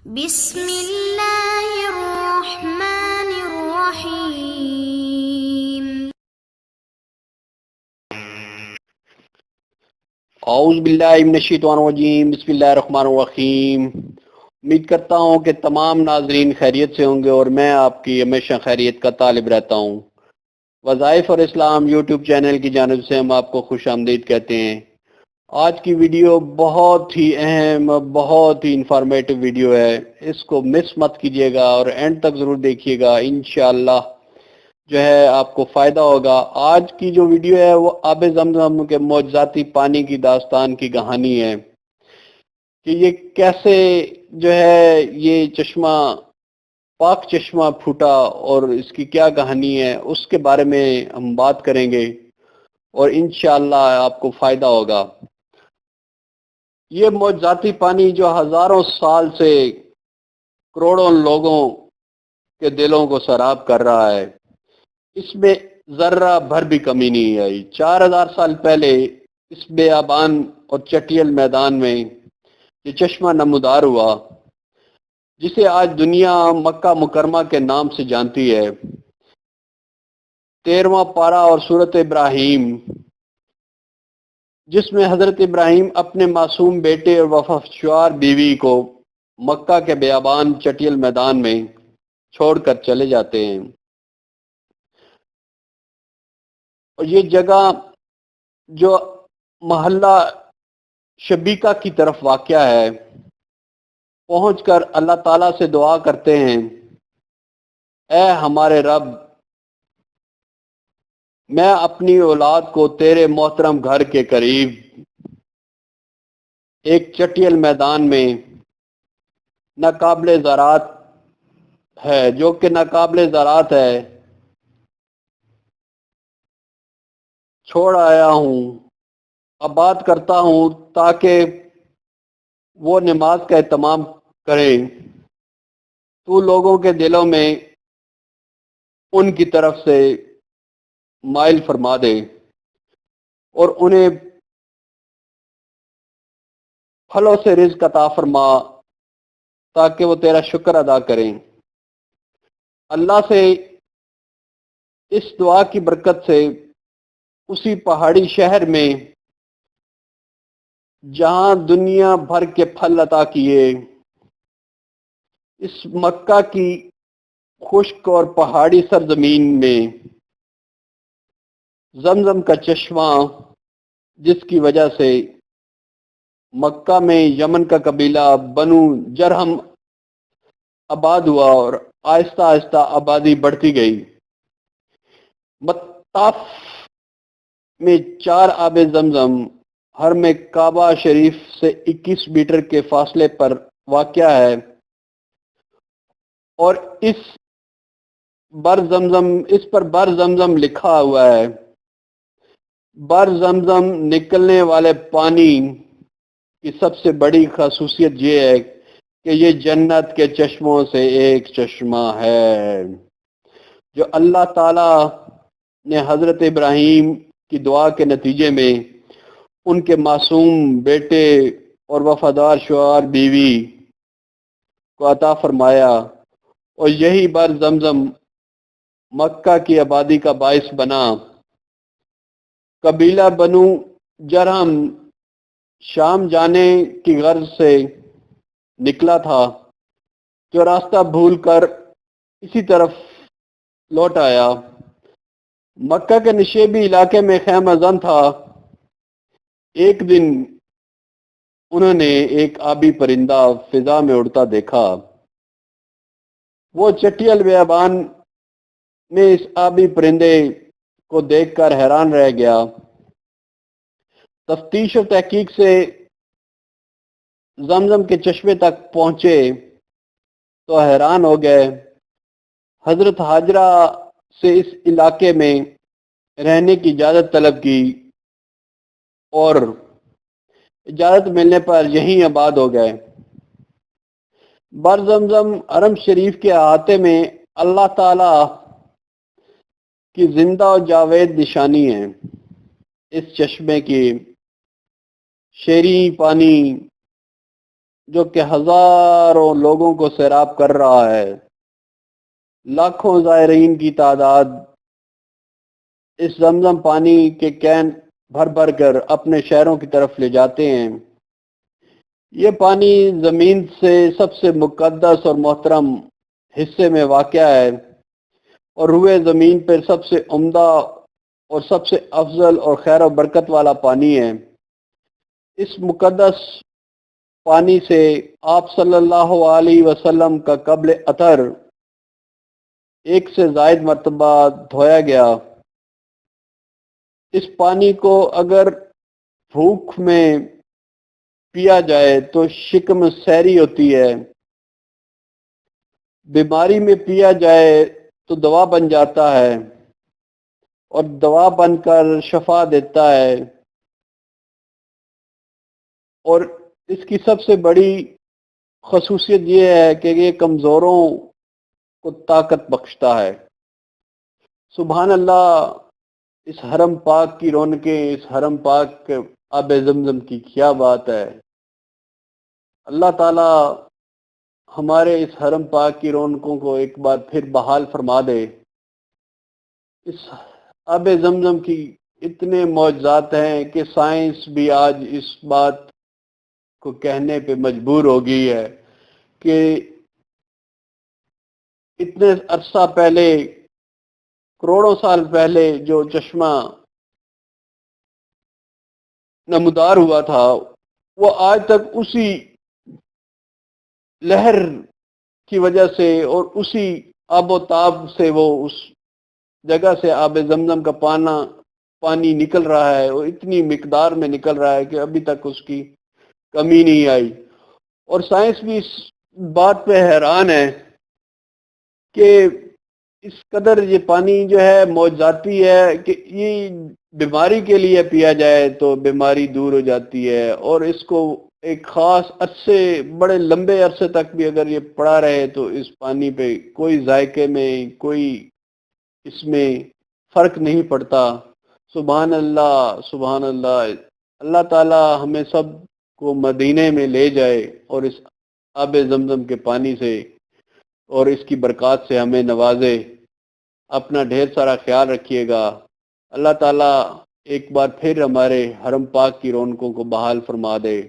بسم اللہ الرحمن الرحیم۔ اعوذ باللہ من الشیطان الرجیم، بسم اللہ الرحمن الرحیم۔ امید کرتا ہوں کہ تمام ناظرین خیریت سے ہوں گے اور میں آپ کی ہمیشہ خیریت کا طالب رہتا ہوں۔ وظائف اور اسلام یوٹیوب چینل کی جانب سے ہم آپ کو خوش آمدید کہتے ہیں۔ آج کی ویڈیو بہت ہی اہم، بہت ہی انفارمیٹو ویڈیو ہے، اس کو مس مت کیجیے گا اور اینڈ تک ضرور دیکھیے گا، انشاءاللہ جو ہے آپ کو فائدہ ہوگا۔ آج کی جو ویڈیو ہے وہ آب زمزم کے معجزاتی پانی کی داستان کی کہانی ہے کہ یہ کیسے جو ہے یہ چشمہ، پاک چشمہ پھوٹا اور اس کی کیا کہانی ہے، اس کے بارے میں ہم بات کریں گے اور انشاءاللہ آپ کو فائدہ ہوگا۔ یہ معجزاتی پانی جو ہزاروں سال سے کروڑوں لوگوں کے دلوں کو سیراب کر رہا ہے، اس میں ذرہ بھر بھی کمی نہیں آئی۔ 4000 سال پہلے اس بیابان اور چٹیل میدان میں یہ چشمہ نمودار ہوا، جسے آج دنیا مکہ مکرمہ کے نام سے جانتی ہے۔ 13واں پارہ اور سورت ابراہیم، جس میں حضرت ابراہیم اپنے معصوم بیٹے اور وفادار بیوی کو مکہ کے بیابان چٹیل میدان میں چھوڑ کر چلے جاتے ہیں، اور یہ جگہ جو محلہ شبیکہ کی طرف واقع ہے، پہنچ کر اللہ تعالیٰ سے دعا کرتے ہیں، اے ہمارے رب، میں اپنی اولاد کو تیرے محترم گھر کے قریب ایک چٹیل میدان میں ناقابل زراعت ہے، جو کہ ناقابل زراعت ہے، چھوڑ آیا ہوں، آباد کرتا ہوں تاکہ وہ نماز کا اہتمام کریں، تو لوگوں کے دلوں میں ان کی طرف سے مائل فرما دے اور انہیں پھلوں سے رزق عطا فرما تاکہ وہ تیرا شکر ادا کریں۔ اللہ سے اس دعا کی برکت سے اسی پہاڑی شہر میں جہاں دنیا بھر کے پھل عطا کیے، اس مکہ کی خشک اور پہاڑی سرزمین میں زمزم کا چشمہ، جس کی وجہ سے مکہ میں یمن کا قبیلہ بنو جرہم آباد ہوا اور آہستہ آہستہ آبادی بڑھتی گئی۔ مطاف میں 4 آب زمزم، ہر میں کعبہ شریف سے 21 میٹر کے فاصلے پر واقع ہے، اور اس پر بر زمزم لکھا ہوا ہے۔ بر زمزم نکلنے والے پانی کی سب سے بڑی خصوصیت یہ ہے کہ یہ جنت کے چشموں سے ایک چشمہ ہے، جو اللہ تعالی نے حضرت ابراہیم کی دعا کے نتیجے میں ان کے معصوم بیٹے اور وفادار شوہر بیوی کو عطا فرمایا، اور یہی بر زمزم مکہ کی آبادی کا باعث بنا۔ قبیلہ بنو جرہم شام جانے کی غرض سے نکلا تھا، جو راستہ بھول کر اسی طرف لوٹ آیا۔ مکہ کے نشیبی علاقے میں خیمہ زن تھا۔ ایک دن انہوں نے ایک آبی پرندہ فضا میں اڑتا دیکھا۔ وہ چٹیل بیابان میں اس آبی پرندے کو دیکھ کر حیران رہ گیا۔ تفتیش و تحقیق سے زمزم کے چشمے تک پہنچے تو حیران ہو گئے۔ حضرت ہاجرہ سے اس علاقے میں رہنے کی اجازت طلب کی، اور اجازت ملنے پر یہیں آباد ہو گئے۔ بر زمزم حرم شریف کے احاطے میں اللہ تعالی کی زندہ و جاوید نشانی ہے۔ اس چشمے کی شیریں پانی جو کہ ہزاروں لوگوں کو سیراب کر رہا ہے، لاکھوں زائرین کی تعداد اس زمزم پانی کے کین بھر بھر کر اپنے شہروں کی طرف لے جاتے ہیں۔ یہ پانی زمین سے سب سے مقدس اور محترم حصے میں واقع ہے اور روئے زمین پر سب سے عمدہ اور سب سے افضل اور خیر و برکت والا پانی ہے۔ اس مقدس پانی سے آپ صلی اللہ علیہ وسلم کا قبل اطہر ایک سے زائد مرتبہ دھویا گیا۔ اس پانی کو اگر بھوک میں پیا جائے تو شکم سیری ہوتی ہے، بیماری میں پیا جائے تو دوا بن جاتا ہے اور دوا بن کر شفا دیتا ہے، اور اس کی سب سے بڑی خصوصیت یہ ہے کہ یہ کمزوروں کو طاقت بخشتا ہے۔ سبحان اللہ، اس حرم پاک کی رونقیں، اس حرم پاک کے آب زمزم کی کیا بات ہے۔ اللہ تعالی ہمارے اس حرم پاک کی رونقوں کو ایک بار پھر بحال فرما دے۔ اس آب زمزم کی اتنے معجزات ہیں کہ سائنس بھی آج اس بات کو کہنے پہ مجبور ہو گئی ہے کہ اتنے عرصہ پہلے، کروڑوں سال پہلے جو چشمہ نمودار ہوا تھا، وہ آج تک اسی لہر کی وجہ سے اور اسی آب و تاب سے وہ اس جگہ سے آب زمزم کا پانی نکل رہا ہے، اور اتنی مقدار میں نکل رہا ہے کہ ابھی تک اس کی کمی نہیں آئی۔ اور سائنس بھی اس بات پہ حیران ہے کہ اس قدر یہ پانی جو ہے معجزاتی ہے کہ یہ بیماری کے لیے پیا جائے تو بیماری دور ہو جاتی ہے، اور اس کو ایک خاص عرصے، بڑے لمبے عرصے تک بھی اگر یہ پڑا رہے تو اس پانی پہ کوئی ذائقے میں، کوئی اس میں فرق نہیں پڑتا۔ سبحان اللہ، سبحان اللہ۔ اللہ تعالی ہمیں سب کو مدینے میں لے جائے اور اس آب زمزم کے پانی سے اور اس کی برکات سے ہمیں نوازے۔ اپنا ڈھیر سارا خیال رکھیے گا۔ اللہ تعالیٰ ایک بار پھر ہمارے حرم پاک کی رونقوں کو بحال فرما دے،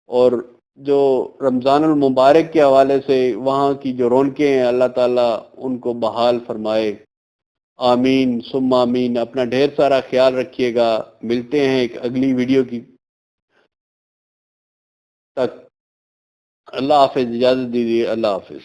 اور جو رمضان المبارک کے حوالے سے وہاں کی جو رونقیں ہیں، اللہ تعالیٰ ان کو بحال فرمائے۔ آمین ثم آمین۔ اپنا ڈھیر سارا خیال رکھیے گا۔ ملتے ہیں ایک اگلی ویڈیو کی تک۔ اللہ حافظ، اجازت دیجیے، اللہ حافظ۔